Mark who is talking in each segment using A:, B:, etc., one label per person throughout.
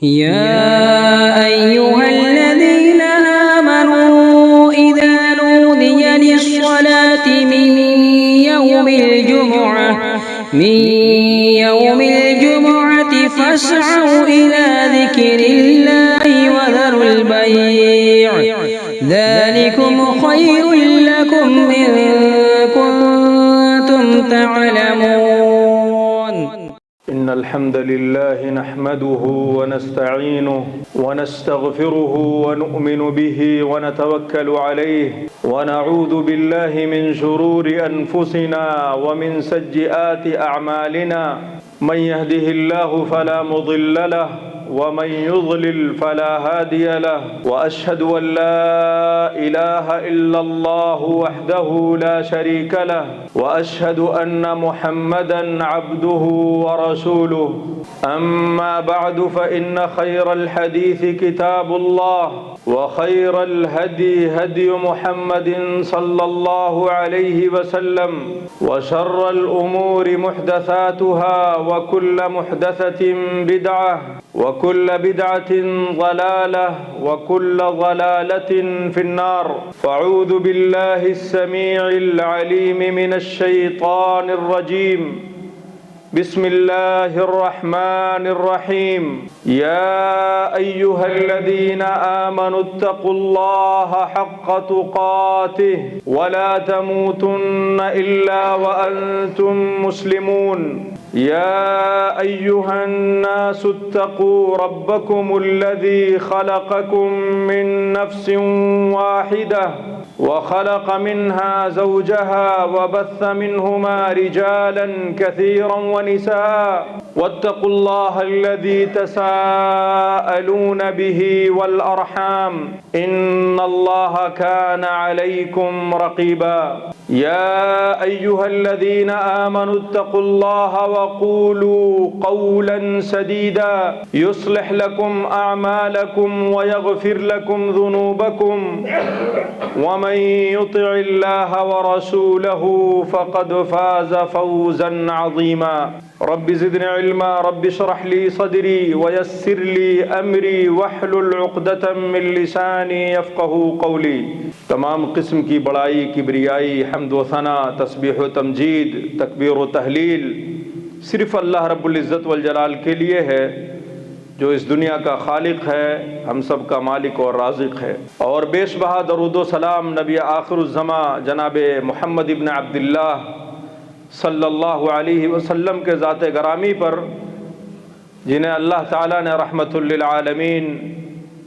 A: يا أيها الذين آمنوا إذا نودي للصلاة من يوم الجمعة فاسعوا إلى ذكر الله وذروا البيع ذلكم خير لكم إن كنتم تعلمون.
B: إن الحمد لله نحمده ونستعينه ونستغفره ونؤمن به ونتوكل عليه ونعوذ بالله من شرور أنفسنا ومن سيئات أعمالنا من يهده الله فلا مضل له ومن يضلل فلا هادي له وأشهد أن لا إله إلا الله وحده لا شريك له وأشهد أن محمدا عبده ورسوله. أما بعد فإن خير الحديث كتاب الله وخير الهدي هدي محمد صلى الله عليه وسلم وشر الأمور محدثاتها وكل محدثة بدعة وكل بدعة ضلالة وكل ضلالة في النار. فأعوذ بالله السميع العليم من الشيطان الرجيم. بسم الله الرحمن الرحيم. يا أيها الذين آمنوا اتقوا الله حق تقاته ولا تموتن إلا وأنتم مسلمون. يا أيها الناس اتقوا ربكم الذي خلقكم من نفس واحدة وخلق منها زوجها وبث منهما رجالا كثيرا ونساء واتقوا الله الذي تساءلون به والأرحام إن الله كان عليكم رقيبا. يا أيها الذين آمنوا اتقوا الله وقولوا قولا سديدا يصلح لكم أعمالكم ويغفر لكم ذنوبكم ومن يطع الله ورسوله فقد فاز فوزا عظيما. رب زدني علما رب اشرح لي صدري ويسر لي أمري واحلل عقدة من لساني يفقهوا قولي. تمام قسم کی بڑائی کبریائی حمد و ثنا تسبیح و تمجید تکبیر و تحلیل صرف اللہ رب العزت والجلال کے لیے ہے جو اس دنیا کا خالق ہے، ہم سب کا مالک اور رازق ہے. اور بیش بہا درود و سلام نبی آخر الزماں جناب محمد ابن عبداللہ صلی اللہ علیہ وسلم کے ذات گرامی پر، جنہیں اللہ تعالیٰ نے رحمت للعالمین،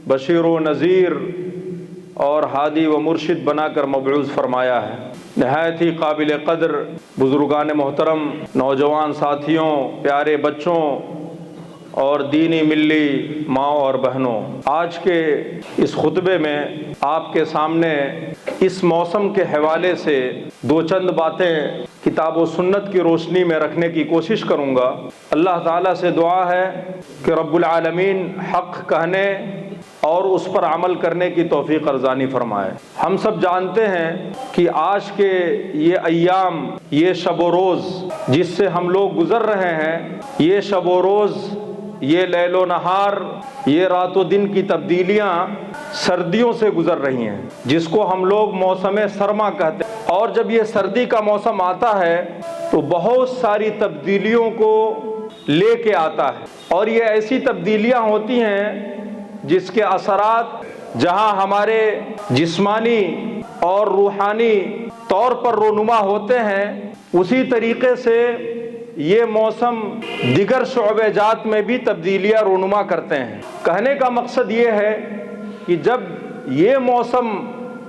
B: بشیر و نذیر اور ہادی و مرشد بنا کر مبعوث فرمایا ہے. نہایت ہی قابل قدر بزرگان محترم، نوجوان ساتھیوں، پیارے بچوں اور دینی ملی ماؤں اور بہنوں، آج کے اس خطبے میں آپ کے سامنے اس موسم کے حوالے سے دو چند باتیں کتاب و سنت کی روشنی میں رکھنے کی کوشش کروں گا. اللہ تعالیٰ سے دعا ہے کہ رب العالمین حق کہنے اور اس پر عمل کرنے کی توفیق ارزانی فرمائے. ہم سب جانتے ہیں کہ آج کے یہ ایام، یہ شب و روز جس سے ہم لوگ گزر رہے ہیں، یہ شب و روز، یہ لیل و نہار، یہ رات و دن کی تبدیلیاں سردیوں سے گزر رہی ہیں، جس کو ہم لوگ موسم سرما کہتے ہیں. اور جب یہ سردی کا موسم آتا ہے تو بہت ساری تبدیلیوں کو لے کے آتا ہے، اور یہ ایسی تبدیلیاں ہوتی ہیں جس کے اثرات جہاں ہمارے جسمانی اور روحانی طور پر رونما ہوتے ہیں، اسی طریقے سے یہ موسم دیگر شعبہ جات میں بھی تبدیلیاں رونما کرتے ہیں. کہنے کا مقصد یہ ہے کہ جب یہ موسم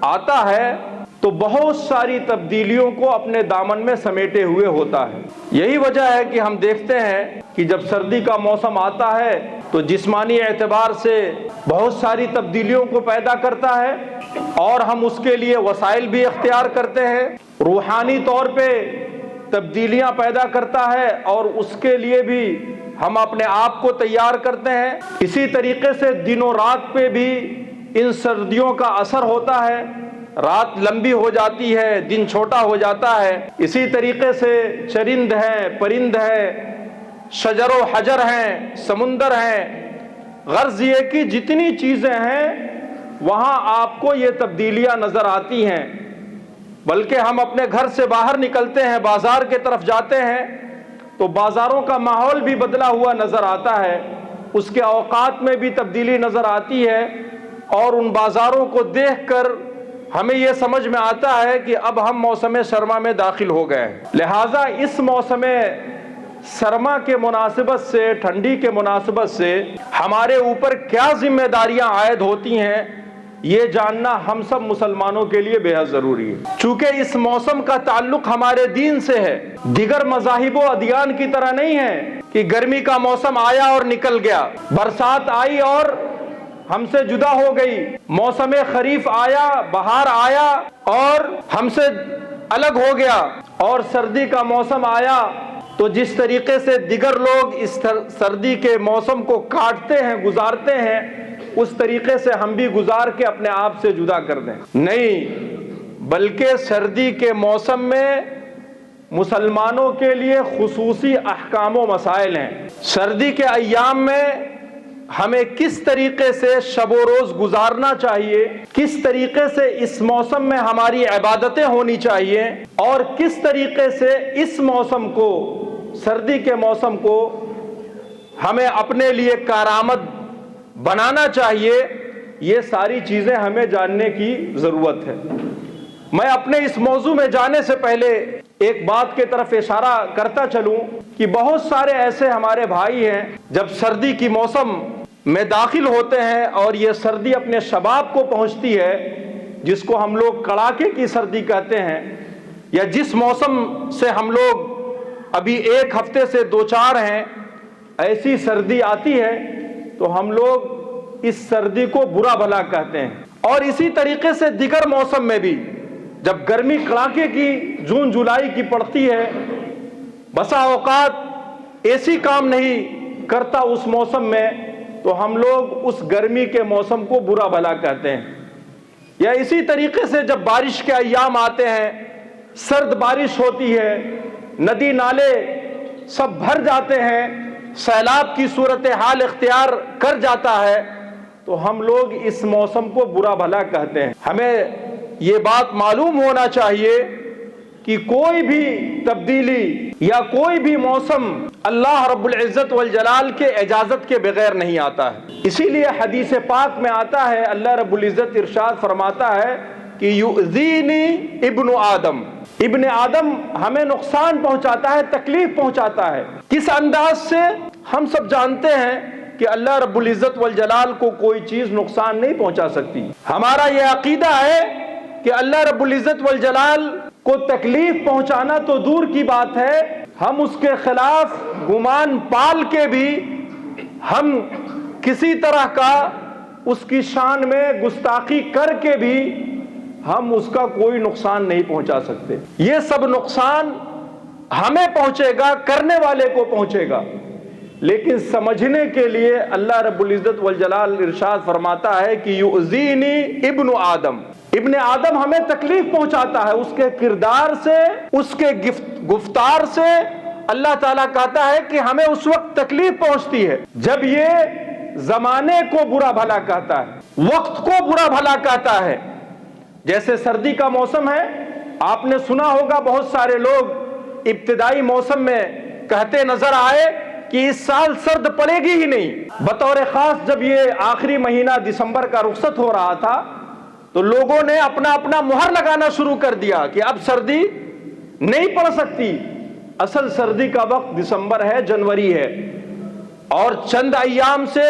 B: آتا ہے تو بہت ساری تبدیلیوں کو اپنے دامن میں سمیٹے ہوئے ہوتا ہے. یہی وجہ ہے کہ ہم دیکھتے ہیں کہ جب سردی کا موسم آتا ہے تو جسمانی اعتبار سے بہت ساری تبدیلیوں کو پیدا کرتا ہے، اور ہم اس کے لیے وسائل بھی اختیار کرتے ہیں. روحانی طور پہ تبدیلیاں پیدا کرتا ہے اور اس کے لیے بھی ہم اپنے آپ کو تیار کرتے ہیں. اسی طریقے سے دن و رات پہ بھی ان سردیوں کا اثر ہوتا ہے. رات لمبی ہو جاتی ہے، دن چھوٹا ہو جاتا ہے. اسی طریقے سے چرند ہیں، پرند ہیں، شجر و حجر ہیں، سمندر ہیں، غرض یہ کہ جتنی چیزیں ہیں وہاں آپ کو یہ تبدیلیاں نظر آتی ہیں، بلکہ ہم اپنے گھر سے باہر نکلتے ہیں، بازار کے طرف جاتے ہیں تو بازاروں کا ماحول بھی بدلا ہوا نظر آتا ہے، اس کے اوقات میں بھی تبدیلی نظر آتی ہے، اور ان بازاروں کو دیکھ کر ہمیں یہ سمجھ میں آتا ہے کہ اب ہم موسم سرما میں داخل ہو گئے ہیں۔ لہٰذا اس موسم سرما کے مناسبت سے، ٹھنڈی کے مناسبت سے ہمارے اوپر کیا ذمہ داریاں عائد ہوتی ہیں، یہ جاننا ہم سب مسلمانوں کے لیے بے حد ضروری ہے، چونکہ اس موسم کا تعلق ہمارے دین سے ہے، دیگر مذاہب و ادیان کی طرح نہیں ہے کہ گرمی کا موسم آیا اور نکل گیا، برسات آئی اور ہم سے جدا ہو گئی، موسم خریف آیا، بہار آیا اور ہم سے الگ ہو گیا، اور سردی کا موسم آیا تو جس طریقے سے دیگر لوگ اس سردی کے موسم کو کاٹتے ہیں، گزارتے ہیں، اس طریقے سے ہم بھی گزار کے اپنے آپ سے جدا کر دیں۔ نہیں، بلکہ سردی کے موسم میں مسلمانوں کے لیے خصوصی احکام و مسائل ہیں۔ سردی کے ایام میں ہمیں کس طریقے سے شب و روز گزارنا چاہیے، کس طریقے سے اس موسم میں ہماری عبادتیں ہونی چاہیے، اور کس طریقے سے اس موسم کو، سردی کے موسم کو ہمیں اپنے لیے کارآمد بنانا چاہیے، یہ ساری چیزیں ہمیں جاننے کی ضرورت ہے۔ میں اپنے اس موضوع میں جانے سے پہلے ایک بات کی طرف اشارہ کرتا چلوں کہ بہت سارے ایسے ہمارے بھائی ہیں جب سردی کی موسم میں داخل ہوتے ہیں اور یہ سردی اپنے شباب کو پہنچتی ہے، جس کو ہم لوگ کڑاکے کی سردی کہتے ہیں، یا جس موسم سے ہم لوگ ابھی ایک ہفتے سے دو چار ہیں، ایسی سردی آتی ہے تو ہم لوگ اس سردی کو برا بھلا کہتے ہیں۔ اور اسی طریقے سے دیگر موسم میں بھی جب گرمی کڑاکے کی جون جولائی کی پڑتی ہے، بسا اوقات اے سی کام نہیں کرتا اس موسم میں، تو ہم لوگ اس گرمی کے موسم کو برا بھلا کہتے ہیں۔ یا اسی طریقے سے جب بارش کے ایام آتے ہیں، سرد بارش ہوتی ہے، ندی نالے سب بھر جاتے ہیں، سیلاب کی صورتحال اختیار کر جاتا ہے، تو ہم لوگ اس موسم کو برا بھلا کہتے ہیں۔ ہمیں یہ بات معلوم ہونا چاہیے کہ کوئی بھی تبدیلی یا کوئی بھی موسم اللہ رب العزت والجلال کے اجازت کے بغیر نہیں آتا ہے۔ اسی لیے حدیث پاک میں آتا ہے، اللہ رب العزت ارشاد فرماتا ہے کہ یؤذینی ابن آدم، ابن آدم ہمیں نقصان پہنچاتا ہے، تکلیف پہنچاتا ہے۔ کس انداز سے؟ ہم سب جانتے ہیں کہ اللہ رب العزت والجلال کو کوئی چیز نقصان نہیں پہنچا سکتی۔ ہمارا یہ عقیدہ ہے کہ اللہ رب العزت والجلال کو تکلیف پہنچانا تو دور کی بات ہے، ہم اس کے خلاف گمان پال کے بھی، ہم کسی طرح کا اس کی شان میں گستاخی کر کے بھی ہم اس کا کوئی نقصان نہیں پہنچا سکتے۔ یہ سب نقصان ہمیں پہنچے گا، کرنے والے کو پہنچے گا، لیکن سمجھنے کے لیے اللہ رب العزت والجلال ارشاد فرماتا ہے کہ یؤذینی ابن آدم، ابن آدم ہمیں تکلیف پہنچاتا ہے، اس کے کردار سے، اس کے گفتار سے اللہ تعالیٰ کہتا ہے کہ ہمیں اس وقت تکلیف پہنچتی ہے جب یہ زمانے کو برا بھلا کہتا ہے، وقت کو برا بھلا کہتا ہے۔ جیسے سردی کا موسم ہے، آپ نے سنا ہوگا بہت سارے لوگ ابتدائی موسم میں کہتے نظر آئے کہ اس سال سرد پڑے گی ہی نہیں۔ بطور خاص جب یہ آخری مہینہ دسمبر کا رخصت ہو رہا تھا تو لوگوں نے اپنا اپنا مہر لگانا شروع کر دیا کہ اب سردی نہیں پڑ سکتی۔ اصل سردی کا وقت دسمبر ہے، جنوری ہے، اور چند ایام سے،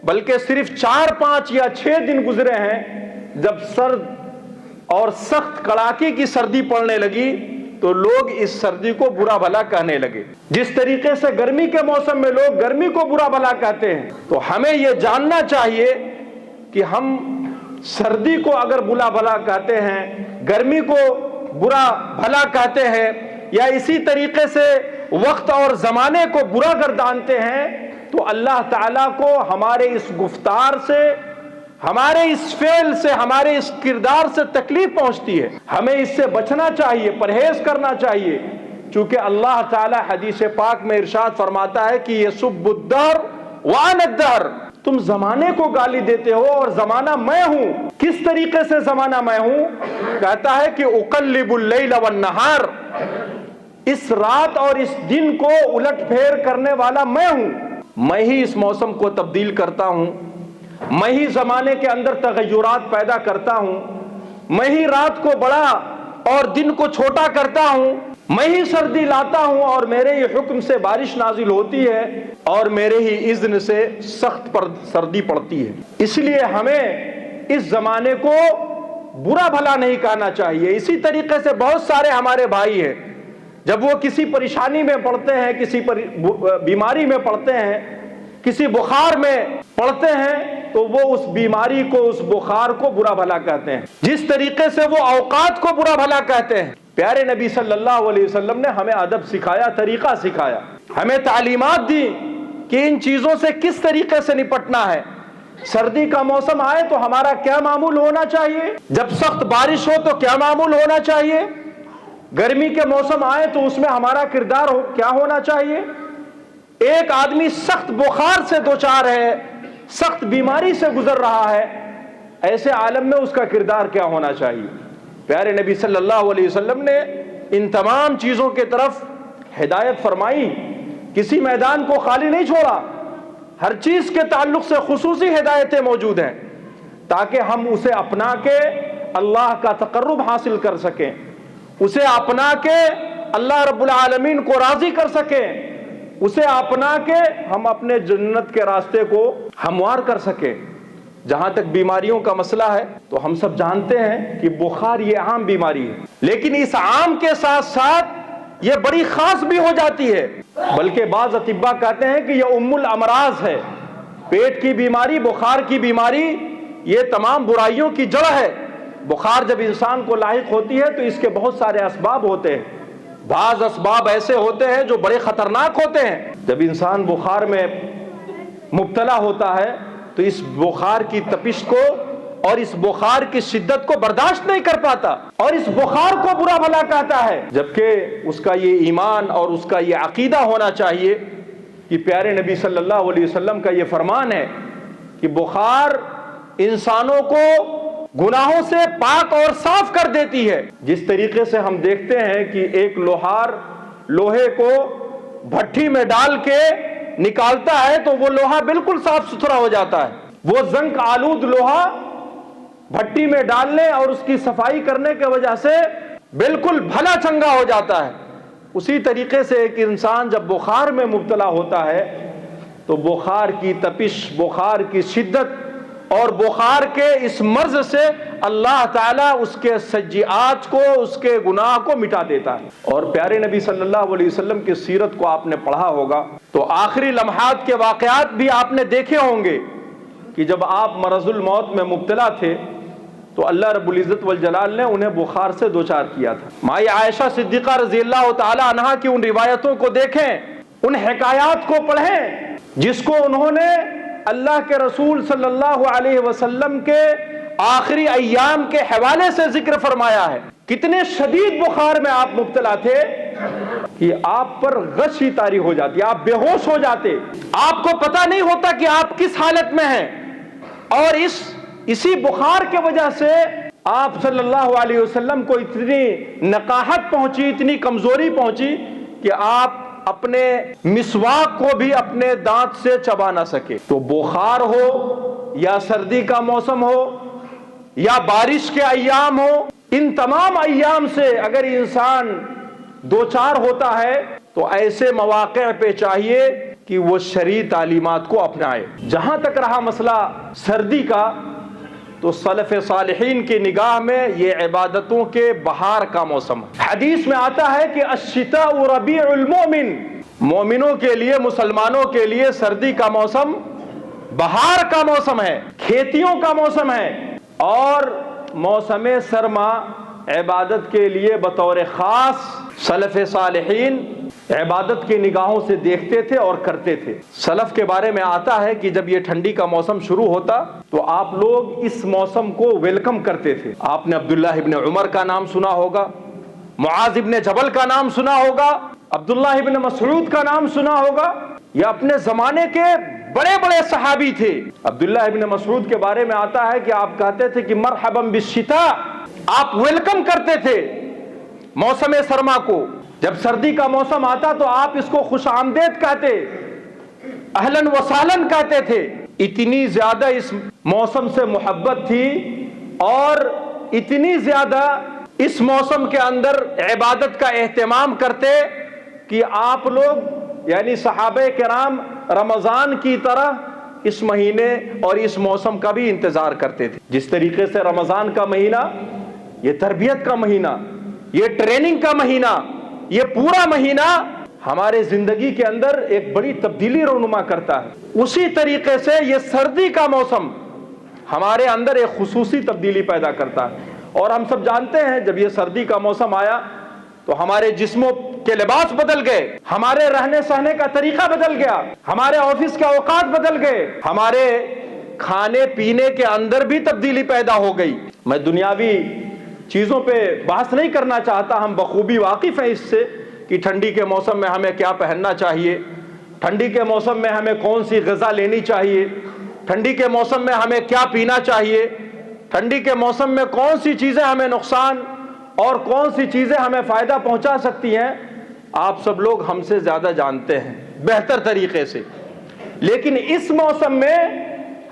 B: بلکہ صرف 4 5 یا 6 دن گزرے ہیں جب سرد اور سخت کڑاکے کی سردی پڑنے لگی تو لوگ اس سردی کو برا بھلا کہنے لگے۔ جس طریقے سے گرمی کے موسم میں لوگ گرمی کو برا بھلا کہتے ہیں، تو ہمیں یہ جاننا چاہیے کہ ہم سردی کو اگر برا بھلا کہتے ہیں، گرمی کو برا بھلا کہتے ہیں، یا اسی طریقے سے وقت اور زمانے کو برا گردانتے ہیں، تو اللہ تعالیٰ کو ہمارے اس گفتار سے، ہمارے اس فعل سے، ہمارے اس کردار سے تکلیف پہنچتی ہے۔ ہمیں اس سے بچنا چاہیے، پرہیز کرنا چاہیے، چونکہ اللہ تعالیٰ حدیث پاک میں ارشاد فرماتا ہے کہ یسب الدہر وان الدہر، تم زمانے کو گالی دیتے ہو اور زمانہ میں ہوں. کس طریقے سے زمانہ میں ہوں؟ کہتا ہے کہ اقلب اللیل والنہار، اس رات اور اس دن کو الٹ پھیر کرنے والا میں ہوں. میں ہی اس موسم کو تبدیل کرتا ہوں، میں ہی زمانے کے اندر تغیرات پیدا کرتا ہوں، میں ہی رات کو بڑا اور دن کو چھوٹا کرتا ہوں، میں ہی سردی لاتا ہوں اور میرے ہی حکم سے بارش نازل ہوتی ہے اور میرے ہی اذن سے سخت پر سردی پڑتی ہے. اس لیے ہمیں اس زمانے کو برا بھلا نہیں کہنا چاہیے. اسی طریقے سے بہت سارے ہمارے بھائی ہیں، جب وہ کسی پریشانی میں پڑتے ہیں، کسی بیماری میں پڑتے ہیں، کسی بخار میں پڑتے ہیں، تو وہ اس بیماری کو، اس بخار کو برا بھلا کہتے ہیں، جس طریقے سے وہ اوقات کو برا بھلا کہتے ہیں. پیارے نبی صلی اللہ علیہ وسلم نے ہمیں ادب سکھایا، طریقہ سکھایا، ہمیں تعلیمات دی کہ ان چیزوں سے کس طریقے سے نپٹنا ہے. سردی کا موسم آئے تو ہمارا کیا معمول ہونا چاہیے، جب سخت بارش ہو تو کیا معمول ہونا چاہیے، گرمی کے موسم آئے تو اس میں ہمارا کردار کیا ہونا چاہیے. ایک آدمی سخت بخار سے دوچار ہے، سخت بیماری سے گزر رہا ہے، ایسے عالم میں اس کا کردار کیا ہونا چاہیے. پیارے نبی صلی اللہ علیہ وسلم نے ان تمام چیزوں کے طرف ہدایت فرمائی، کسی میدان کو خالی نہیں چھوڑا. ہر چیز کے تعلق سے خصوصی ہدایتیں موجود ہیں تاکہ ہم اسے اپنا کے اللہ کا تقرب حاصل کر سکیں، اسے اپنا کے اللہ رب العالمین کو راضی کر سکیں، اسے اپنا کے ہم اپنے جنت کے راستے کو ہموار کر سکیں. جہاں تک بیماریوں کا مسئلہ ہے تو ہم سب جانتے ہیں کہ بخار یہ عام بیماری ہے، لیکن اس عام کے ساتھ ساتھ یہ بڑی خاص بھی ہو جاتی ہے، بلکہ بعض اطباء کہتے ہیں کہ یہ ام الامراض ہے. پیٹ کی بیماری، بخار کی بیماری، یہ تمام برائیوں کی جڑ ہے. بخار جب انسان کو لاحق ہوتی ہے تو اس کے بہت سارے اسباب ہوتے ہیں. بعض اسباب ایسے ہوتے ہیں جو بڑے خطرناک ہوتے ہیں. جب انسان بخار میں مبتلا ہوتا ہے تو اس بخار کی تپش کو اور اس بخار کی شدت کو برداشت نہیں کر پاتا اور اس بخار کو برا بھلا کہتا ہے، جبکہ اس کا یہ ایمان اور اس کا یہ عقیدہ ہونا چاہیے کہ پیارے نبی صلی اللہ علیہ وسلم کا یہ فرمان ہے کہ بخار انسانوں کو گناہوں سے پاک اور صاف کر دیتی ہے. جس طریقے سے ہم دیکھتے ہیں کہ ایک لوہار لوہے کو بھٹی میں ڈال کے نکالتا ہے تو وہ لوہا بالکل صاف ستھرا ہو جاتا ہے. وہ زنک آلود لوہا بھٹی میں ڈالنے اور اس کی صفائی کرنے کی وجہ سے بالکل بھلا چنگا ہو جاتا ہے. اسی طریقے سے ایک انسان جب بخار میں مبتلا ہوتا ہے تو بخار کی تپش، بخار کی شدت اور بخار کے اس مرض سے اللہ تعالیٰ اس کے سجیات کو، اس کے گناہ کو مٹا دیتا ہے. اور پیارے نبی صلی اللہ علیہ وسلم کی سیرت کو آپ نے پڑھا ہوگا تو آخری لمحات کے واقعات بھی آپ نے دیکھے ہوں گے کہ جب آپ مرض الموت میں مبتلا تھے تو اللہ رب العزت والجلال نے انہیں بخار سے دوچار کیا تھا. مائی عائشہ صدیقہ رضی اللہ تعالی عنہا کی ان روایتوں کو دیکھیں، ان حکایات کو پڑھیں جس کو انہوں نے اللہ کے رسول صلی اللہ علیہ وسلم کے آخری ایام کے حوالے سے ذکر فرمایا ہے. کتنے شدید بخار میں آپ مبتلا تھے کہ آپ پر غش طاری ہو جاتی، آپ بے ہوش ہو جاتے، آپ کو پتہ نہیں ہوتا کہ آپ کس حالت میں ہیں. اور اسی بخار کے وجہ سے آپ صلی اللہ علیہ وسلم کو اتنی نقاہت پہنچی، اتنی کمزوری پہنچی کہ آپ اپنے مسواک کو بھی اپنے دانت سے چبا نہ سکے. تو بخار ہو یا سردی کا موسم ہو یا بارش کے ایام ہو، ان تمام ایام سے اگر انسان دوچار ہوتا ہے تو ایسے مواقع پہ چاہیے کہ وہ شرعی تعلیمات کو اپنائے. جہاں تک رہا مسئلہ سردی کا تو سلف صالحین کی نگاہ میں یہ عبادتوں کے بہار کا موسم ہے. حدیث میں آتا ہے کہ الشتاء ربیع المؤمن، مومنوں کے لیے، مسلمانوں کے لیے سردی کا موسم بہار کا موسم ہے، کھیتیوں کا موسم ہے. اور موسم سرما عبادت کے لیے بطور خاص سلف صالحین عبادت کی نگاہوں سے دیکھتے تھے اور کرتے تھے. سلف کے بارے میں آتا ہے کہ جب یہ ٹھنڈی کا موسم شروع ہوتا تو آپ لوگ اس موسم کو ویلکم کرتے تھے. آپ نے عبداللہ ابن عمر کا نام سنا ہوگا، معاذ ابن جبل کا نام سنا ہوگا، عبداللہ ابن مسعود کا نام سنا ہوگا. یہ اپنے زمانے کے بڑے بڑے صحابی تھے. عبداللہ ابن مسعود کے بارے میں آتا ہے کہ آپ کہتے تھے کہ مرحبا بالشتاء، آپ ویلکم کرتے تھے موسم سرما کو. جب سردی کا موسم آتا تو آپ اس کو خوش آمدید کہتے، اہلاً و سہلاً کہتے تھے. اتنی زیادہ اس موسم سے محبت تھی اور اتنی زیادہ اس موسم کے اندر عبادت کا اہتمام کرتے کہ آپ لوگ یعنی صحابہ کرام رمضان کی طرح اس مہینے اور اس موسم کا بھی انتظار کرتے تھے. جس طریقے سے رمضان کا مہینہ یہ تربیت کا مہینہ، یہ ٹریننگ کا مہینہ، یہ پورا مہینہ ہمارے زندگی کے اندر ایک بڑی تبدیلی رونما کرتا ہے، اسی طریقے سے یہ سردی کا موسم ہمارے اندر ایک خصوصی تبدیلی پیدا کرتا ہے. اور ہم سب جانتے ہیں جب یہ سردی کا موسم آیا تو ہمارے جسموں کے لباس بدل گئے، ہمارے رہنے سہنے کا طریقہ بدل گیا، ہمارے آفس کے اوقات بدل گئے، ہمارے کھانے پینے کے اندر بھی تبدیلی پیدا ہو گئی. میں دنیاوی چیزوں پہ بحث نہیں کرنا چاہتا، ہم بخوبی واقف ہیں اس سے کہ ٹھنڈی کے موسم میں ہمیں کیا پہننا چاہیے، ٹھنڈی کے موسم میں ہمیں کون سی غذا لینی چاہیے، ٹھنڈی کے موسم میں ہمیں کیا پینا چاہیے، ٹھنڈی کے موسم میں کون سی چیزیں ہمیں نقصان اور کون سی چیزیں ہمیں فائدہ پہنچا سکتی ہیں. آپ سب لوگ ہم سے زیادہ جانتے ہیں بہتر طریقے سے. لیکن اس موسم میں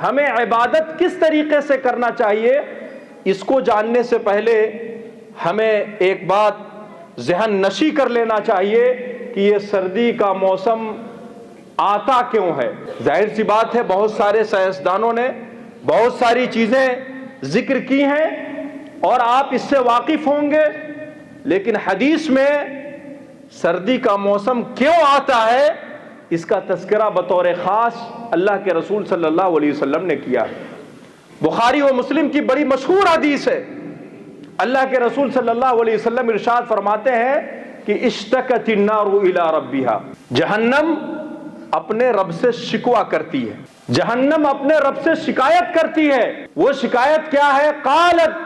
B: ہمیں عبادت کس طریقے سے کرنا چاہیے، اس کو جاننے سے پہلے ہمیں ایک بات ذہن نشی کر لینا چاہیے کہ یہ سردی کا موسم آتا کیوں ہے. ظاہر سی بات ہے بہت سارے سائنسدانوں نے بہت ساری چیزیں ذکر کی ہیں اور آپ اس سے واقف ہوں گے، لیکن حدیث میں سردی کا موسم کیوں آتا ہے اس کا تذکرہ بطور خاص اللہ کے رسول صلی اللہ علیہ وسلم نے کیا ہے. بخاری و مسلم کی بڑی مشہور حدیث ہے. اللہ کے رسول صلی اللہ علیہ وسلم ارشاد فرماتے ہیں کہ اشتکت النار الی ربها، جہنم اپنے رب سے شکوہ کرتی ہے، جہنم اپنے رب سے شکایت کرتی ہے. وہ شکایت کیا ہے؟ قالت،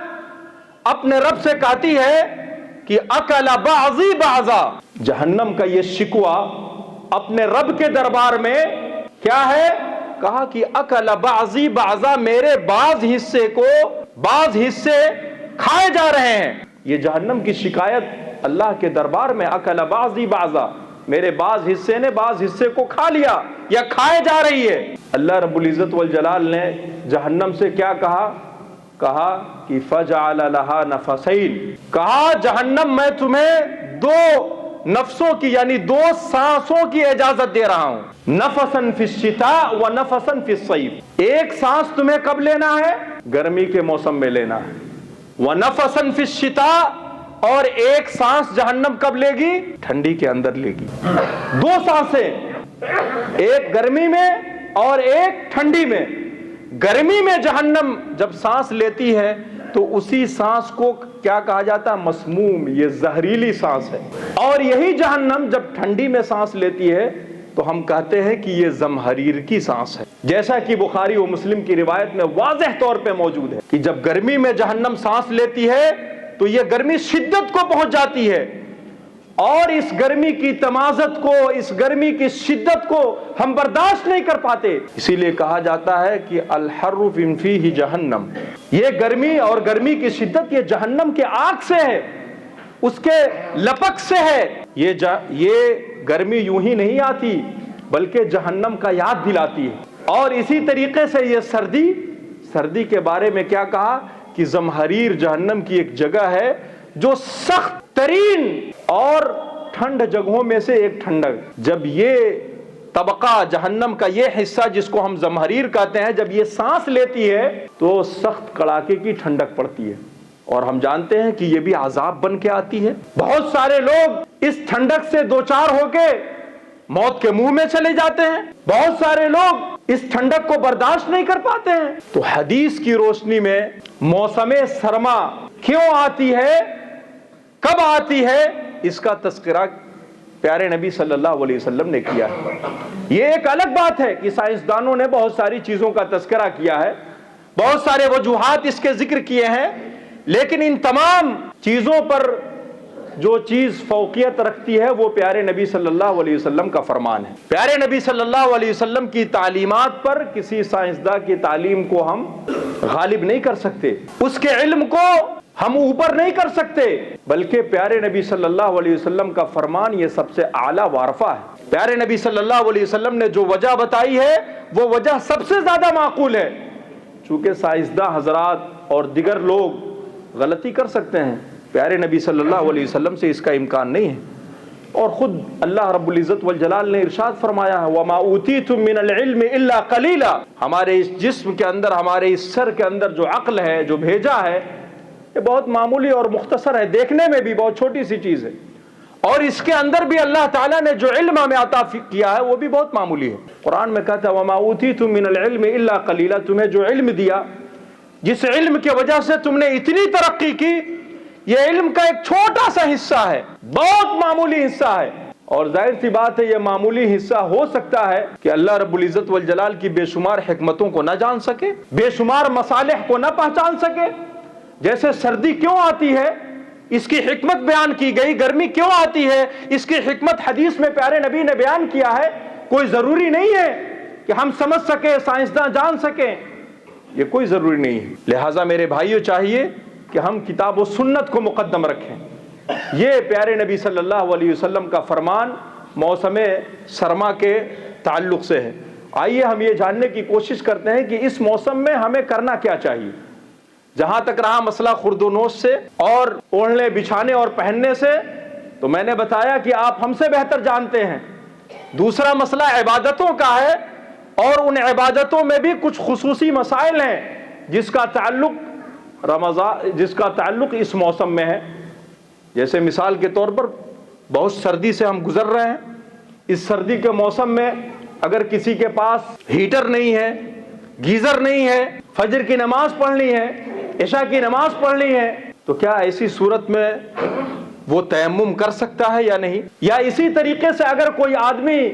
B: اپنے رب سے کہتی ہے کہ اکل بعضی بعضا. جہنم کا یہ شکوہ اپنے رب کے دربار میں کیا ہے؟ کہا کہ اکل بعضی بعضا، میرے بعض حصے کو بعض حصے کھائے جا رہے ہیں. یہ جہنم کی شکایت اللہ کے دربار میں، اکل بعضی بعضا، میرے بعض حصے نے بعض حصے کو کھا لیا یا کھائے جا رہی ہے. اللہ رب العزت والجلال نے جہنم سے کیا کہا؟ کہا کہ فجعل لها نفسین، کہا جہنم میں تمہیں دو نفسوں کی یعنی دو سانسوں کی اجازت دے رہا ہوں. نفسا فی الشتاء و نفسا فی الصیف، ایک سانس تمہیں کب لینا ہے؟ گرمی کے موسم میں لینا ہے. ونفسا فی الشتاء، اور ایک سانس جہنم کب لے گی؟ ٹھنڈی کے اندر لے گی. دو سانسیں، ایک گرمی میں اور ایک ٹھنڈی میں. گرمی میں جہنم جب سانس لیتی ہے تو اسی سانس کو کیا کہا جاتا ہے؟ مسموم، یہ زہریلی سانس ہے. اور یہی جہنم جب ٹھنڈی میں سانس لیتی ہے تو ہم کہتے ہیں کہ یہ زمہریر کی سانس ہے. جیسا کہ بخاری و مسلم کی روایت میں واضح طور پہ موجود ہے کہ جب گرمی میں جہنم سانس لیتی ہے تو یہ گرمی شدت کو پہنچ جاتی ہے، اور اس گرمی کی تمازت کو، اس گرمی کی شدت کو ہم برداشت نہیں کر پاتے. اسی لیے کہا جاتا ہے کہ الحر فیہ جہنم، یہ گرمی اور گرمی کی شدت یہ جہنم کے آگ سے ہے، اس کے لپک سے ہے. یہ گرمی یوں ہی نہیں آتی بلکہ جہنم کا یاد دلاتی ہے. اور اسی طریقے سے یہ سردی کے بارے میں کیا کہا کہ زمہریر جہنم کی ایک جگہ ہے جو سخت ترین اور ٹھنڈ جگہوں میں سے ایک ٹھنڈک. جب یہ طبقہ جہنم کا یہ حصہ جس کو ہم زمہریر کہتے ہیں جب یہ سانس لیتی ہے تو سخت کڑاکے کی ٹھنڈک پڑتی ہے، اور ہم جانتے ہیں کہ یہ بھی عذاب بن کے آتی ہے. بہت سارے لوگ اس ٹھنڈک سے دوچار ہو کے موت کے منہ میں چلے جاتے ہیں، بہت سارے لوگ اس ٹھنڈک کو برداشت نہیں کر پاتے ہیں. تو حدیث کی روشنی میں موسم سرما کیوں آتی ہے، کب آتی ہے، اس کا تذکرہ پیارے نبی صلی اللہ علیہ وسلم نے کیا ہے. یہ ایک الگ بات ہے کہ سائنسدانوں نے بہت ساری چیزوں کا تذکرہ کیا ہے، بہت سارے وجوہات اس کے ذکر کیے ہیں، لیکن ان تمام چیزوں پر جو چیز فوقیت رکھتی ہے وہ پیارے نبی صلی اللہ علیہ وسلم کا فرمان ہے۔ پیارے نبی صلی اللہ علیہ وسلم کی تعلیمات پر کسی سائنسداں کی تعلیم کو ہم غالب نہیں کر سکتے، اس کے علم کو ہم اوپر نہیں کر سکتے، بلکہ پیارے نبی صلی اللہ علیہ وسلم کا فرمان یہ سب سے اعلیٰ وارفع ہے۔ پیارے نبی صلی اللہ علیہ وسلم نے جو وجہ بتائی ہے وہ وجہ سب سے زیادہ معقول ہے۔ چونکہ سائنسداں حضرات اور دیگر لوگ غلطی کر سکتے ہیں، پیارے نبی صلی اللہ علیہ وسلم سے اس کا امکان نہیں ہے۔ اور خود اللہ رب العزت والجلال نے ارشاد فرمایا ہے وَمَا أُوتِيتُم مِّنَ الْعِلْمِ إِلَّا قَلِيلًا، ہمارے اس جسم کے اندر، ہمارے اس سر کے اندر جو عقل ہے، جو بھیجا ہے، یہ بہت معمولی اور مختصر ہے، دیکھنے میں بھی بہت چھوٹی سی چیز ہے، اور اس کے اندر بھی اللہ تعالیٰ نے جو علم ہمیں عطا کیا ہے وہ بھی بہت معمولی ہے۔ قرآن میں کہتا ہے وَمَا أُوتِيتُم مِّنَ الْعِلْمِ إِلَّا قَلِيلًا، تمہیں جو علم دیا، جس علم کی وجہ سے تم نے اتنی ترقی کی، یہ علم کا ایک چھوٹا سا حصہ ہے، بہت معمولی حصہ ہے۔ اور ظاہر سی بات ہے یہ معمولی حصہ ہو سکتا ہے کہ اللہ رب العزت والجلال کی بے شمار حکمتوں کو نہ جان سکے، بے شمار مصالح کو نہ پہچان سکے۔ جیسے سردی کیوں آتی ہے اس کی حکمت بیان کی گئی، گرمی کیوں آتی ہے اس کی حکمت حدیث میں پیارے نبی نے بیان کیا ہے۔ کوئی ضروری نہیں ہے کہ ہم سمجھ سکیں، سائنسداں جان سکیں، یہ کوئی ضروری نہیں ہے۔ لہٰذا میرے بھائیوں چاہیے کہ ہم کتاب و سنت کو مقدم رکھیں۔ یہ پیارے نبی صلی اللہ علیہ وسلم کا فرمان موسم سرما کے تعلق سے ہے۔ آئیے ہم یہ جاننے کی کوشش کرتے ہیں کہ اس موسم میں ہمیں کرنا کیا چاہیے۔ جہاں تک رہا مسئلہ خورد و نوش سے اور اوڑھنے بچھانے اور پہننے سے، تو میں نے بتایا کہ آپ ہم سے بہتر جانتے ہیں۔ دوسرا مسئلہ عبادتوں کا ہے، اور ان عبادتوں میں بھی کچھ خصوصی مسائل ہیں جس کا تعلق اس موسم میں ہے۔ جیسے مثال کے طور پر بہت سردی سے ہم گزر رہے ہیں، اس سردی کے موسم میں اگر کسی کے پاس ہیٹر نہیں ہے، گیزر نہیں ہے، فجر کی نماز پڑھنی ہے، عشاء کی نماز پڑھنی ہے، تو کیا ایسی صورت میں وہ تیمم کر سکتا ہے یا نہیں؟ یا اسی طریقے سے اگر کوئی آدمی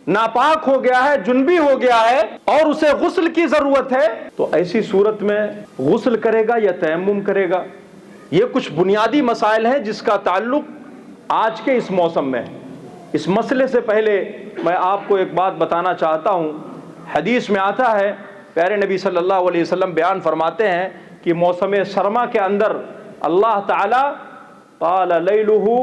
B: ناپاک ہو گیا ہے، جنبی ہو گیا ہے اور اسے غسل کی ضرورت ہے، تو ایسی صورت میں غسل کرے گا یا تیمم کرے گا؟ یہ کچھ بنیادی مسائل ہیں جس کا تعلق آج کے اس موسم میں ہے۔ اس مسئلے سے پہلے میں آپ کو ایک بات بتانا چاہتا ہوں۔ حدیث میں آتا ہے، پیارے نبی صلی اللہ علیہ وسلم بیان فرماتے ہیں کہ موسم سرما کے اندر اللہ تعالی قال لیلہ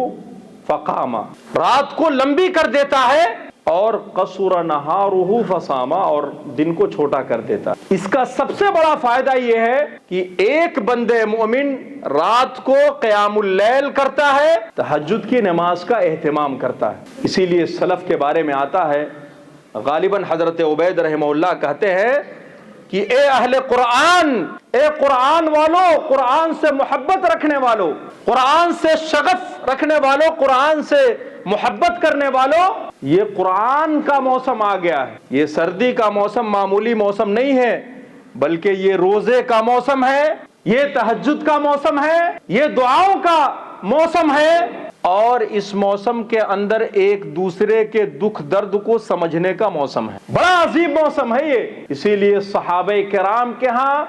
B: فقام، رات کو لمبی کر دیتا ہے، اور قصر نہارہ فصام، اور دن کو چھوٹا کر دیتا ہے۔ اس کا سب سے بڑا فائدہ یہ ہے کہ ایک بندے مومن رات کو قیام اللیل کرتا ہے، تہجد کی نماز کا اہتمام کرتا ہے۔ اسی لیے سلف کے بارے میں آتا ہے، غالباً حضرت عبید رحمہ اللہ کہتے ہیں کہ اے اہل قرآن، اے قرآن والو، قرآن سے محبت رکھنے والو، قرآن سے شغف رکھنے والو، قرآن سے محبت کرنے والو، یہ قرآن کا موسم آ گیا ہے۔ یہ سردی کا موسم معمولی موسم نہیں ہے، بلکہ یہ روزے کا موسم ہے، یہ تہجد کا موسم ہے، یہ دعاؤں کا موسم ہے، اور اس موسم کے اندر ایک دوسرے کے دکھ درد کو سمجھنے کا موسم ہے۔ بڑا عظیم موسم ہے یہ۔ اسی لیے صحابہ کرام کے ہاں،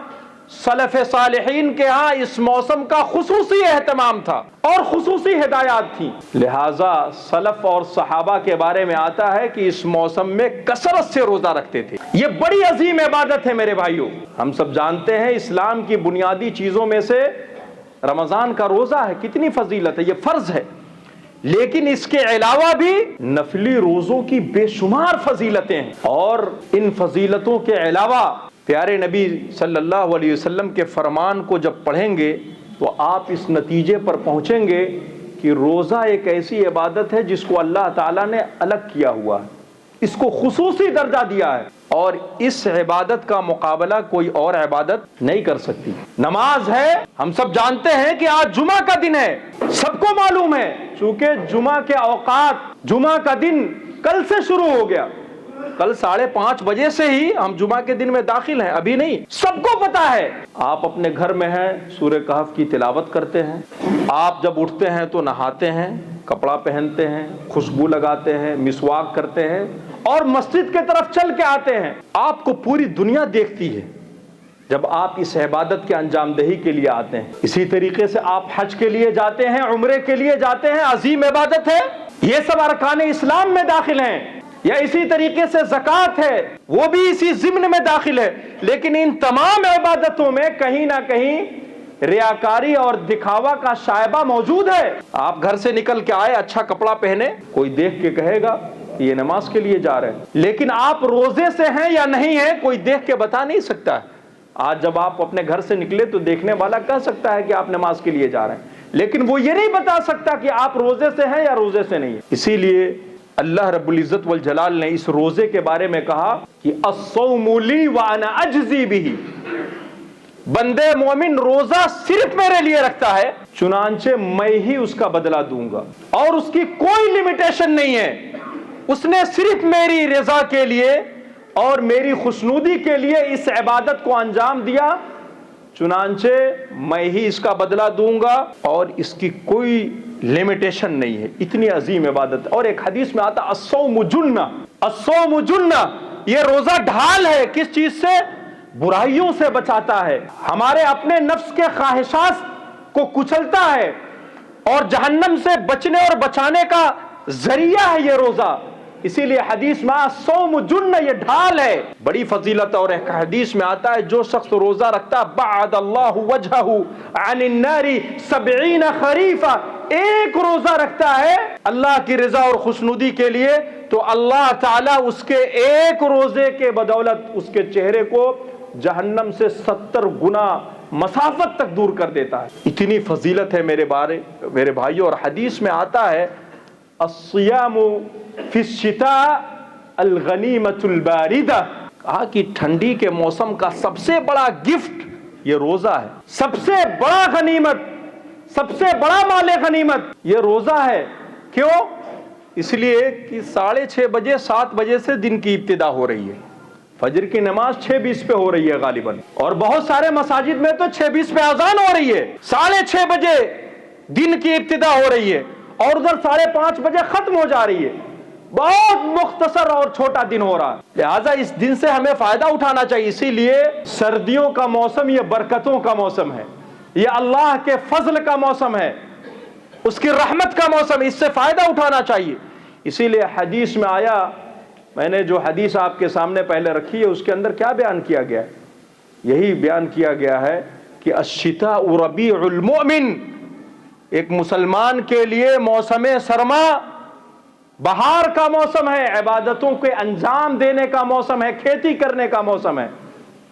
B: سلف صالحین کے ہاں اس موسم کا خصوصی اہتمام تھا اور خصوصی ہدایات تھیں۔ لہٰذا سلف اور صحابہ کے بارے میں آتا ہے کہ اس موسم میں کثرت سے روزہ رکھتے تھے۔ یہ بڑی عظیم عبادت ہے میرے بھائیوں۔ ہم سب جانتے ہیں اسلام کی بنیادی چیزوں میں سے رمضان کا روزہ ہے، کتنی فضیلت ہے، یہ فرض ہے، لیکن اس کے علاوہ بھی نفلی روزوں کی بے شمار فضیلتیں ہیں، اور ان فضیلتوں کے علاوہ پیارے نبی صلی اللہ علیہ وسلم کے فرمان کو جب پڑھیں گے تو آپ اس نتیجے پر پہنچیں گے کہ روزہ ایک ایسی عبادت ہے جس کو اللہ تعالیٰ نے الگ کیا ہوا ہے، اس کو خصوصی درجہ دیا ہے، اور اس عبادت کا مقابلہ کوئی اور عبادت نہیں کر سکتی۔ نماز ہے، ہم سب جانتے ہیں کہ آج جمعہ کا دن ہے، سب کو معلوم ہے، چونکہ جمعہ کے اوقات، جمعہ کا دن کل سے شروع ہو گیا، کل 5:30 بجے سے ہی ہم جمعہ کے دن میں داخل ہیں، ابھی نہیں، سب کو پتا ہے۔ آپ اپنے گھر میں ہیں، سورہ کہف کی تلاوت کرتے ہیں، آپ جب اٹھتے ہیں تو نہاتے ہیں، کپڑا پہنتے ہیں، خوشبو لگاتے ہیں، مسواک کرتے ہیں، اور مسجد کے طرف چل کے آتے ہیں۔ آپ کو پوری دنیا دیکھتی ہے، جب آپ اس عبادت کے انجام دہی کے لیے آتے ہیں، اسی طریقے سے آپ حج کے لیے جاتے ہیں، عمرے کے لیے جاتے ہیں، عظیم عبادت ہے، یہ سب ارکان اسلام میں داخل ہیں، یا اسی طریقے سے زکوٰۃ ہے، وہ بھی اسی ضمن میں داخل ہے۔ لیکن ان تمام عبادتوں میں کہیں نہ کہیں ریاکاری اور دکھاوا کا شائبہ موجود ہے۔ آپ گھر سے نکل کے آئے، اچھا کپڑا پہنے، کوئی دیکھ کے کہے گا یہ نماز کے لیے جا رہے ہیں، لیکن آپ روزے سے ہیں یا نہیں ہیں کوئی دیکھ کے بتا نہیں سکتا ہے۔ آج جب آپ اپنے گھر سے نکلے تو دیکھنے والا کہہ سکتا ہے کہ آپ نماز کے لیے جا رہے ہیں، لیکن وہ یہ نہیں بتا سکتا کہ آپ روزے سے ہیں یا روزے سے نہیں ہیں۔ اسی لیے اللہ رب العزت والجلال نے اس روزے کے بارے میں کہا کہ الصوم لی وانا اجزی بہ، بندے مومن روزہ صرف میرے لیے رکھتا ہے، چنانچہ میں ہی اس کا بدلہ دوں گا، اور اس کی کوئی لمیٹیشن نہیں ہے، اس نے صرف میری رضا کے لیے اور میری خوشنودی کے لیے اس عبادت کو انجام دیا، چنانچہ میں ہی اس کا بدلہ دوں گا اور اس کی کوئی لمیٹیشن نہیں ہے۔ اتنی عظیم عبادت۔ اور ایک حدیث میں آتا الصوم جنہ، الصوم جنہ، یہ روزہ ڈھال ہے، کس چیز سے؟ برائیوں سے بچاتا ہے، ہمارے اپنے نفس کے خواہشات کو کچلتا ہے، اور جہنم سے بچنے اور بچانے کا ذریعہ ہے یہ روزہ۔ اسی لیے حدیث میں الصوم جنہ، یہ ڈھال ہے، بڑی فضیلت۔ اور ایک حدیث میں آتا ہے جو شخص روزہ رکھتا بعد اللہ وجہہ عن النار 70 خریفہ، ایک روزہ رکھتا ہے اللہ کی رضا اور خوشنودی کے لیے، تو اللہ تعالیٰ اس کے ایک روزے کے بدولت اس کے چہرے کو جہنم سے 70 گنا مسافت تک دور کر دیتا ہے۔ اتنی فضیلت ہے میرے بھائیو۔ اور حدیث میں آتا ہے الصیام فی الشتاء الغنیمۃ الباردہ، کہا کہ ٹھنڈی کے موسم کا سب سے بڑا گفٹ یہ روزہ ہے، سب سے بڑا غنیمت، سب سے بڑا مال غنیمت یہ روزہ ہے۔ کیوں؟ اس لیے کہ 6:30 بجے 7 بجے سے دن کی ابتدا ہو رہی ہے، فجر کی نماز 6:20 پہ ہو رہی ہے غالباً، اور بہت سارے مساجد میں تو 6:20 پہ اذان ہو رہی ہے، 6:30 بجے دن کی ابتدا ہو رہی ہے، اور ادھر 5:30 بجے ختم ہو جا رہی ہے۔ بہت مختصر اور چھوٹا دن ہو رہا ہے، لہٰذا اس دن سے ہمیں فائدہ اٹھانا چاہیے۔ اسی لیے سردیوں کا موسم یہ برکتوں کا موسم ہے، یہ اللہ کے فضل کا موسم ہے، اس کی رحمت کا موسم، اس سے فائدہ اٹھانا چاہیے۔ اسی لیے حدیث میں آیا، میں نے جو حدیث آپ کے سامنے پہلے رکھی ہے اس کے اندر کیا بیان کیا گیا ہے؟ یہی بیان کیا گیا ہے کہ الشتاء ربیع المؤمن، ایک مسلمان کے لیے موسم سرما بہار کا موسم ہے، عبادتوں کے انجام دینے کا موسم ہے، کھیتی کرنے کا موسم ہے۔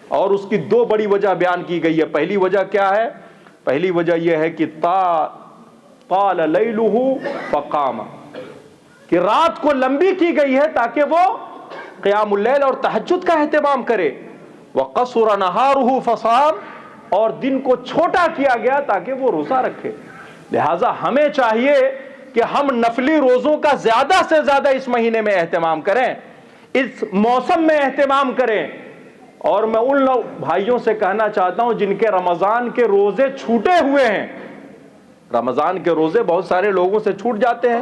B: اور اس کی 2 بڑی وجہ بیان کی گئی ہے۔ پہلی وجہ کیا ہے؟ پہلی وجہ یہ ہے کہ طال لیلہ فقام، کہ رات کو لمبی کی گئی ہے تاکہ وہ قیام اللیل اور تہجد کا اہتمام کرے، وقصر نہارہ فصام، اور دن کو چھوٹا کیا گیا تاکہ وہ روزہ رکھے۔ لہٰذا ہمیں چاہیے کہ ہم نفلی روزوں کا زیادہ سے زیادہ اس مہینے میں اہتمام کریں، اس موسم میں اہتمام کریں۔ اور میں ان بھائیوں سے کہنا چاہتا ہوں جن کے رمضان کے روزے چھوٹے ہوئے ہیں، رمضان کے روزے بہت سارے لوگوں سے چھوٹ جاتے ہیں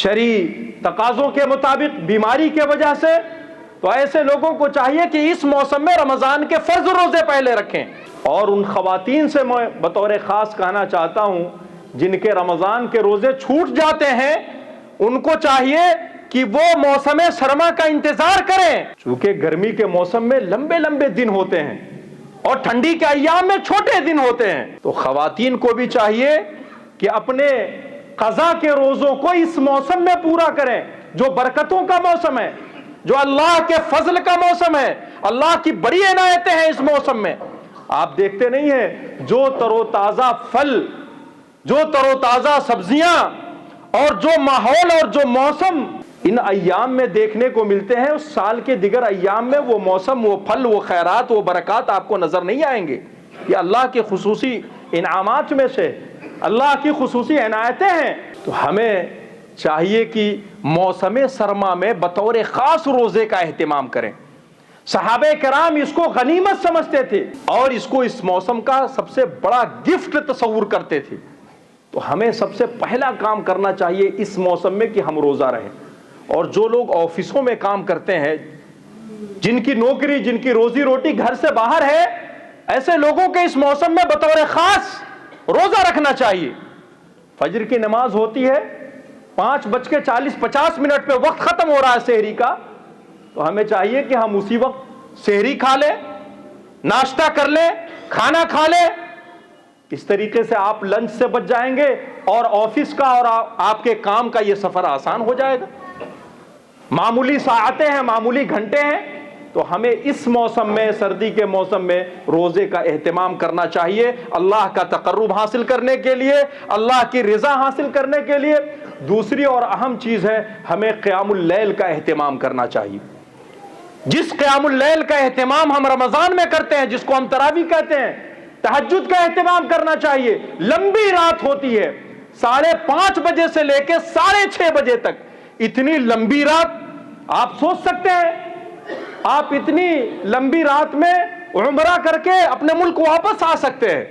B: شرعی تقاضوں کے مطابق، بیماری کے وجہ سے، تو ایسے لوگوں کو چاہیے کہ اس موسم میں رمضان کے فرض روزے پہلے رکھیں۔ اور ان خواتین سے میں بطور خاص کہنا چاہتا ہوں جن کے رمضان کے روزے چھوٹ جاتے ہیں، ان کو چاہیے کہ وہ موسم سرما کا انتظار کریں، چونکہ گرمی کے موسم میں لمبے لمبے دن ہوتے ہیں اور ٹھنڈی کے ایام میں چھوٹے دن ہوتے ہیں۔ تو خواتین کو بھی چاہیے کہ اپنے قضا کے روزوں کو اس موسم میں پورا کریں، جو برکتوں کا موسم ہے، جو اللہ کے فضل کا موسم ہے، اللہ کی بڑی عنایتیں ہیں اس موسم میں۔ آپ دیکھتے نہیں ہیں جو تر و تازہ پھل، جو تر و تازہ سبزیاں، اور جو ماحول اور جو موسم ان ایام میں دیکھنے کو ملتے ہیں، اس سال کے دیگر ایام میں وہ موسم، وہ پھل، وہ خیرات، وہ برکات آپ کو نظر نہیں آئیں گے۔ یہ اللہ کے خصوصی انعامات میں سے اللہ کی خصوصی عنایتیں ہیں۔ تو ہمیں چاہیے کہ موسم سرما میں بطور خاص روزے کا اہتمام کریں۔ صحابہ کرام اس کو غنیمت سمجھتے تھے اور اس کو اس موسم کا سب سے بڑا گفٹ تصور کرتے تھے۔ تو ہمیں سب سے پہلا کام کرنا چاہیے اس موسم میں کہ ہم روزہ رہیں۔ اور جو لوگ آفسوں میں کام کرتے ہیں، جن کی نوکری، جن کی روزی روٹی گھر سے باہر ہے، ایسے لوگوں کے اس موسم میں بطور خاص روزہ رکھنا چاہیے۔ فجر کی نماز ہوتی ہے 5:40-50 پہ وقت ختم ہو رہا ہے سحری کا، تو ہمیں چاہیے کہ ہم اسی وقت سحری کھا لیں، ناشتہ کر لیں، کھانا کھا لیں۔ اس طریقے سے آپ لنچ سے بچ جائیں گے اور آفس کا اور آپ کے کام کا یہ سفر آسان ہو جائے گا۔ معمولی ساعتیں ہیں، معمولی گھنٹے ہیں، تو ہمیں اس موسم میں، سردی کے موسم میں روزے کا اہتمام کرنا چاہیے، اللہ کا تقرب حاصل کرنے کے لیے، اللہ کی رضا حاصل کرنے کے لیے۔ دوسری اور اہم چیز ہے، ہمیں قیام اللیل کا اہتمام کرنا چاہیے۔ جس قیام اللیل کا اہتمام ہم رمضان میں کرتے ہیں، جس کو ہم تراویح کہتے ہیں، تہجد کا اہتمام کرنا چاہیے۔ لمبی رات ہوتی ہے، 5:30 بجے سے لے کے 6:30 بجے تک، اتنی لمبی رات آپ سوچ سکتے ہیں؟ آپ اتنی لمبی رات میں عمرہ کر کے اپنے ملک واپس آ سکتے ہیں،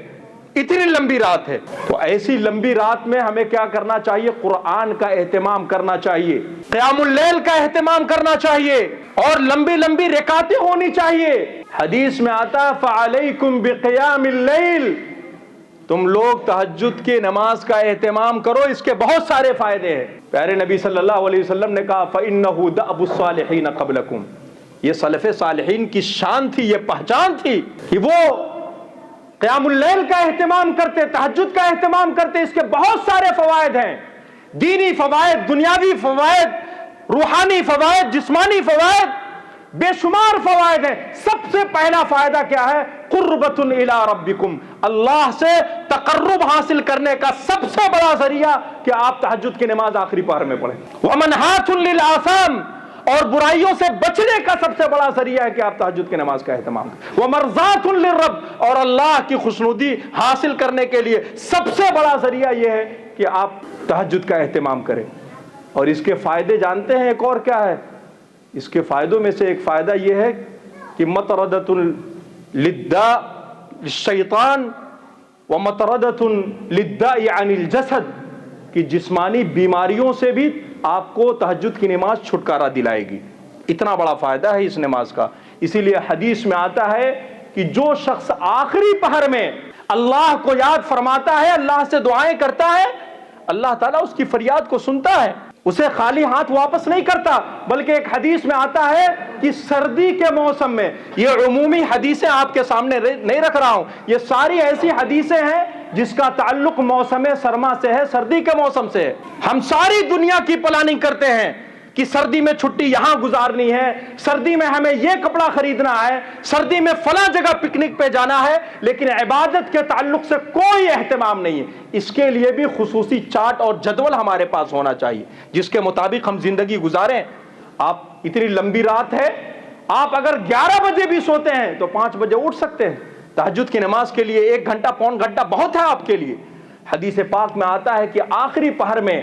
B: اتنی لمبی رات ہے۔ تو ایسی لمبی رات میں ہمیں کیا کرنا چاہیے؟ قرآن کا اہتمام کرنا چاہیے، قیام اللیل کا اہتمام کرنا چاہیے، اور لمبی لمبی رکعتیں ہونی چاہیے۔ حدیث میں آتا ہے فَعَلَيْكُمْ بِقِيَامِ اللَّيْلِ، تم لوگ تہجد کی نماز کا اہتمام کرو، اس کے بہت سارے فائدے ہیں۔ پیارے نبی صلی اللہ علیہ وسلم نے کہا فَإِنَّهُ دَأْبُ الصَّالِحِينَ قَبْلَكُمْ، یہ سلف صالحین کی شان تھی، یہ پہچان تھی کہ وہ قیام اللیل کا اہتمام کرتے، تہجد کا اہتمام کرتے۔ اس کے بہت سارے فوائد ہیں، دینی فوائد، دنیاوی فوائد، روحانی فوائد، جسمانی فوائد، بے شمار فوائد ہیں۔ سب سے پہلا فائدہ کیا ہے؟ قربۃ الی ربکم، اللہ سے تقرب حاصل کرنے کا سب سے بڑا ذریعہ کہ آپ تہجد کی نماز آخری پہر میں پڑھیں۔ ومنہاۃ للآثام، اور برائیوں سے بچنے کا سب سے بڑا ذریعہ ہے کہ آپ تہجد کی نماز کا اہتمام کریں۔ ومرضات للرب، اور اللہ کی خوشنودی حاصل کرنے کے لیے سب سے بڑا ذریعہ یہ ہے کہ آپ تہجد کا اہتمام کریں۔ اور اس کے فائدے جانتے ہیں ایک اور کیا ہے؟ اس کے فائدوں میں سے ایک فائدہ یہ ہے کہ مطردۃ للداء للشیطان ومطردۃ للداء عن الجسد، کہ جسمانی بیماریوں سے بھی آپ کو تہجد کی نماز چھٹکارا دلائے گی۔ اتنا بڑا فائدہ ہے اس نماز کا۔ اسی لیے حدیث میں آتا ہے کہ جو شخص آخری پہر میں اللہ کو یاد فرماتا ہے، اللہ سے دعائیں کرتا ہے، اللہ تعالیٰ اس کی فریاد کو سنتا ہے، اسے خالی ہاتھ واپس نہیں کرتا۔ بلکہ ایک حدیث میں آتا ہے کہ سردی کے موسم میں، یہ عمومی حدیثیں آپ کے سامنے نہیں رکھ رہا ہوں، یہ ساری ایسی حدیثیں ہیں جس کا تعلق موسم سرما سے ہے، سردی کے موسم سے ہے۔ ہم ساری دنیا کی پلاننگ کرتے ہیں کہ سردی میں چھٹی یہاں گزارنی ہے، سردی میں ہمیں یہ کپڑا خریدنا ہے، سردی میں فلاں جگہ پکنک پہ جانا ہے، لیکن عبادت کے تعلق سے کوئی اہتمام نہیں ہے۔ اس کے لیے بھی خصوصی چارٹ اور جدول ہمارے پاس ہونا چاہیے جس کے مطابق ہم زندگی گزاریں۔ آپ اتنی لمبی رات ہے، آپ اگر 11 بجے بھی سوتے ہیں تو 5 بجے اٹھ سکتے ہیں تہجد کی نماز کے لیے۔ 1 گھنٹہ، پون گھنٹہ بہت ہے آپ کے لیے۔ حدیث پاک میں آتا ہے کہ آخری پہر میں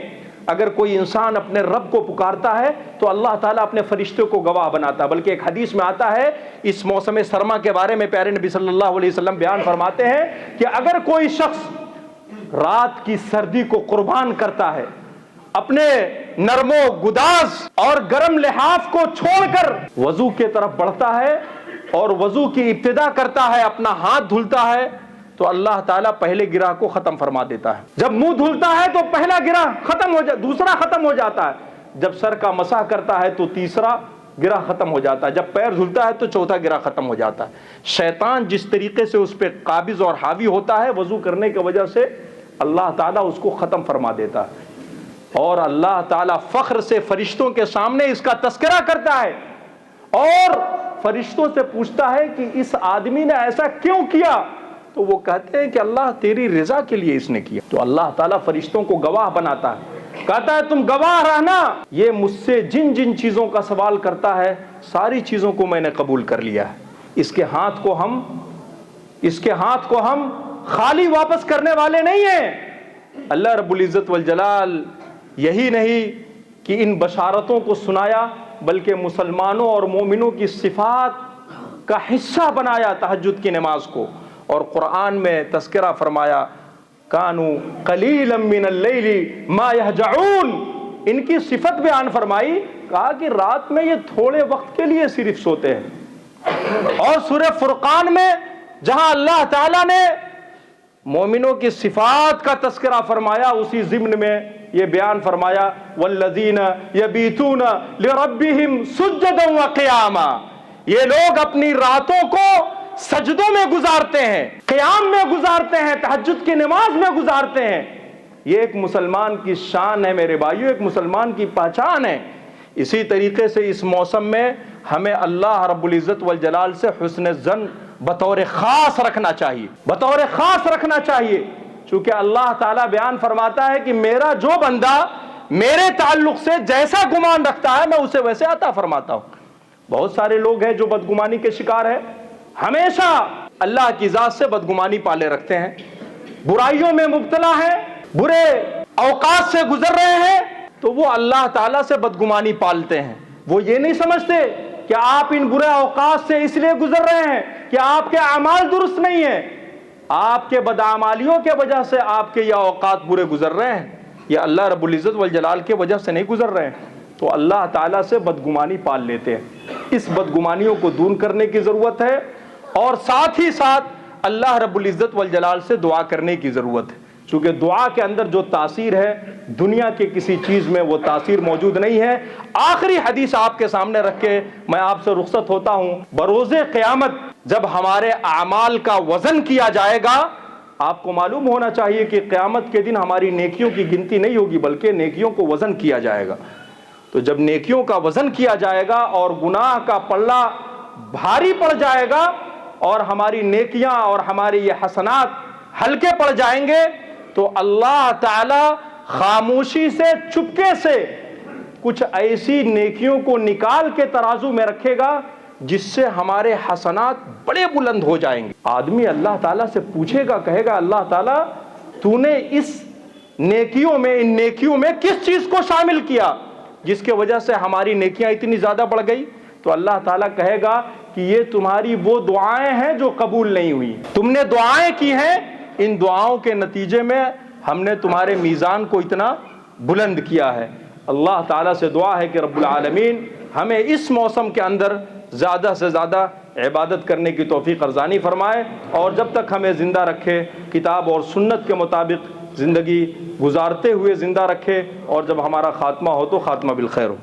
B: اگر کوئی انسان اپنے رب کو پکارتا ہے تو اللہ تعالیٰ اپنے فرشتوں کو گواہ بناتا ہے۔ بلکہ ایک حدیث میں آتا ہے اس موسم سرما کے بارے میں پیارے نبی صلی اللہ علیہ وسلم بیان فرماتے ہیں کہ اگر کوئی شخص رات کی سردی کو قربان کرتا ہے، اپنے نرم و گداز اور گرم لحاف کو چھوڑ کر وضو کی طرف بڑھتا ہے اور وضو کی ابتدا کرتا ہے، اپنا ہاتھ دھلتا ہے، تو اللہ تعالیٰ پہلے گرہ کو ختم فرما دیتا ہے۔ جب منہ دھلتا ہے تو پہلا گرہ ختم ہو جاتا، دوسرا ختم ہو جاتا ہے۔ جب سر کا مسح کرتا ہے تو تیسرا گرہ ختم ہو جاتا ہے۔ جب پیر دھلتا ہے تو چوتھا گرہ ختم ہو جاتا ہے۔ شیطان جس طریقے سے اس پہ قابض اور حاوی ہوتا ہے وضو کرنے کی وجہ سے، اللہ تعالیٰ اس کو ختم فرما دیتا ہے۔ اور اللہ تعالیٰ فخر سے فرشتوں کے سامنے اس کا تذکرہ کرتا ہے اور فرشتوں سے پوچھتا ہے کہ اس آدمی نے ایسا کیوں کیا؟ تو وہ کہتے ہیں کہ اللہ تیری رضا کے لیے اس نے کیا۔ تو اللہ تعالیٰ فرشتوں کو گواہ بناتا ہے، کہتا ہے تم گواہ رہنا، یہ مجھ سے جن جن چیزوں کا سوال کرتا ہے ساری چیزوں کو میں نے قبول کر لیا ہے۔ اس کے ہاتھ کو ہم خالی واپس کرنے والے نہیں ہیں۔ اللہ رب العزت والجلال یہی نہیں کہ ان بشارتوں کو سنایا بلکہ مسلمانوں اور مومنوں کی صفات کا حصہ بنایا تہجد کی نماز کو، اور قرآن میں تذکرہ فرمایا کانوا قلیلا من اللیل ما یہجعون، ان کی صفت بیان فرمائی کہا کہ رات میں یہ تھوڑے وقت کے لیے صرف سوتے ہیں۔ اور سورہ فرقان میں جہاں اللہ تعالیٰ نے مومنوں کی صفات کا تذکرہ فرمایا، اسی ضمن میں یہ بیان فرمایا والذین یبیتون لربہم سجدا وقیاما، یہ لوگ اپنی راتوں کو سجدوں میں گزارتے ہیں، قیام میں گزارتے ہیں، تہجد کی نماز میں گزارتے ہیں۔ یہ ایک مسلمان کی شان ہے میرے بھائیو، ایک مسلمان کی پہچان ہے۔ اسی طریقے سے اس موسم میں ہمیں اللہ رب العزت والجلال سے حسن ظن بطور خاص رکھنا چاہیے، بطور خاص رکھنا چاہیے، چونکہ اللہ تعالیٰ بیان فرماتا ہے کہ میرا جو بندہ میرے تعلق سے جیسا گمان رکھتا ہے میں اسے ویسے عطا فرماتا ہوں۔ بہت سارے لوگ ہیں جو بدگمانی کے شکار ہیں، ہمیشہ اللہ کی ذات سے بدگمانی پالے رکھتے ہیں، برائیوں میں مبتلا ہیں، برے اوقات سے گزر رہے ہیں، تو وہ اللہ تعالیٰ سے بدگمانی پالتے ہیں۔ وہ یہ نہیں سمجھتے کہ آپ ان برے اوقات سے اس لیے گزر رہے ہیں کہ آپ کے اعمال درست نہیں ہیں، آپ کے بدعمالیوں کے وجہ سے آپ کے یہ اوقات برے گزر رہے ہیں، یہ اللہ رب العزت والجلال کے وجہ سے نہیں گزر رہے ہیں۔ تو اللہ تعالیٰ سے بدگمانی پال لیتے ہیں۔ اس بدگمانیوں کو دور کرنے کی ضرورت ہے، اور ساتھ ہی ساتھ اللہ رب العزت والجلال سے دعا کرنے کی ضرورت ہے، چونکہ دعا کے اندر جو تاثیر ہے دنیا کے کسی چیز میں وہ تاثیر موجود نہیں ہے۔ آخری حدیث آپ کے سامنے رکھ کے میں آپ سے رخصت ہوتا ہوں۔ بروز قیامت جب ہمارے اعمال کا وزن کیا جائے گا، آپ کو معلوم ہونا چاہیے کہ قیامت کے دن ہماری نیکیوں کی گنتی نہیں ہوگی بلکہ نیکیوں کو وزن کیا جائے گا۔ تو جب نیکیوں کا وزن کیا جائے گا اور گناہ کا پلہ بھاری پڑ جائے گا اور ہماری نیکیاں اور ہماری یہ حسنات ہلکے پڑ جائیں گے، تو اللہ تعالی خاموشی سے چپکے سے کچھ ایسی نیکیوں کو نکال کے ترازو میں رکھے گا جس سے ہمارے حسنات بڑے بلند ہو جائیں گے۔ آدمی اللہ تعالیٰ سے پوچھے گا، کہے گا اللہ تعالیٰ تو نے اس نیکیوں میں، ان نیکیوں میں کس چیز کو شامل کیا جس کے وجہ سے ہماری نیکیاں اتنی زیادہ بڑھ گئی؟ تو اللہ تعالیٰ کہے گا کہ یہ تمہاری وہ دعائیں ہیں جو قبول نہیں ہوئی، تم نے دعائیں کی ہیں، ان دعاؤں کے نتیجے میں ہم نے تمہارے میزان کو اتنا بلند کیا ہے۔ اللہ تعالیٰ سے دعا ہے کہ رب العالمین ہمیں اس موسم کے اندر زیادہ سے زیادہ عبادت کرنے کی توفیق ارزانی فرمائے، اور جب تک ہمیں زندہ رکھے کتاب اور سنت کے مطابق زندگی گزارتے ہوئے زندہ رکھے، اور جب ہمارا خاتمہ ہو تو خاتمہ بالخیر ہو۔